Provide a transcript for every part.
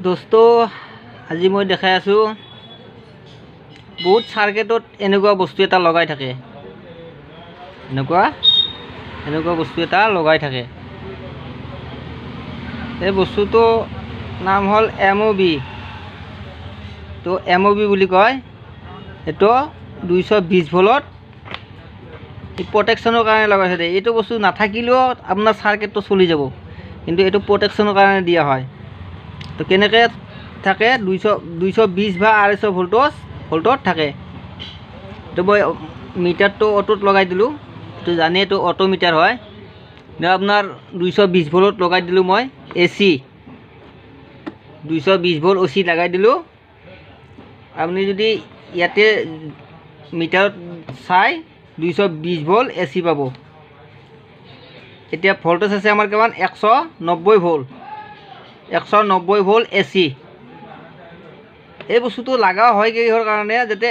দোস্ত আজি মই দেখাই আছো বহুত সাৰ্কিটত এনেকুৱা বস্তু এটা লগাই থাকে এনেকুৱা বস্তু এটা লগাই থাকে এই বস্তুটো নাম হল এমওবি তো এমওবি বুলি কয় এটো 220 ভোল্ট এই প্ৰটেকশনৰ কাৰণে লগাইছে দে এইটো বস্তু নাথাকিলেও আপোনাৰ সাৰ্কিটটো চলি যাব কিন্তু এটো প্ৰটেকশনৰ কাৰণে দিয়া হয় তো কেনেকৈ থাকে 220 বা 250 ভোল্টত থাকে তো মই মিটাৰটো অটোত লগাই দিলো তো জানে তো অটো মিটাৰ হয় না আপোনাৰ 220 ভোল্ট লগাই দিলো মই এসি 220 ভোল্ট এসি লগাই দিলো আপনি যদি ইয়াতে মিটাৰত চাই 220 ভোল্ট এসি পাবো এতিয়া ভোল্টেজ আছে আমাৰ কিমান 190 ভোল্ট 190 ভোল্ট এসি এই বস্তুটো লাগা হয় কিহৰ কাৰণে যাতে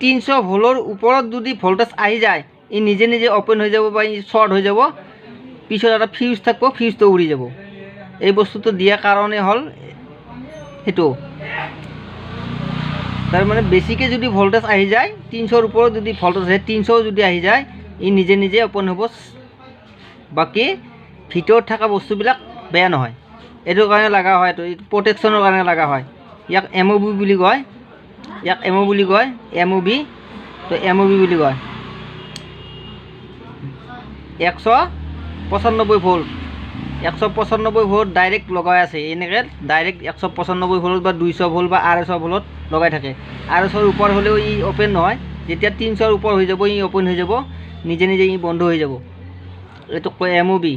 300 ভোল্টৰ ওপৰত যদি ভোল্টেজ আহি যায় ই নিজে নিজে ওপেন হৈ যাব বা শর্ট হৈ যাব পিছত এটা ফিউজ থাকব ফিউজটো উৰি যাব এই বস্তুটো দিয়া কাৰণে হল হেতু তার মানে বেসিকে যদি ভোল্টেজ আহি যায় 300 এর উপর যদি ভোল্টেজ আছে 300 যদি আহি যায় ই নিজে নিজে ওপেন হ'ব বাকি ভিতৰত থাকা বস্তুবিলাক বেয়া নহয় এটো কাৰণে লাগা হয় তো প্ৰটেকশনৰ কাৰণে লাগা হয় ইয়াক এমওবি বুলি কয় এমওবি তো এমওবি বুলি কয় 195 ভোল্ট 195 ভোল্ট ডাইরেক্ট লগাই আছে এনেকে ডাইরেক্ট 195 ভোল্ট বা 200 ভোল্ট বা 250 ভোল্ট লগাই থাকে 250 এর উপর হলেও ই ওপেন নহয় যেতিয়া 300 এর উপর হয়ে যাব ই ওপেন হয়ে যাব নিজে নিজে ই বন্ধ হয়ে যাব এটো কয় এমওবি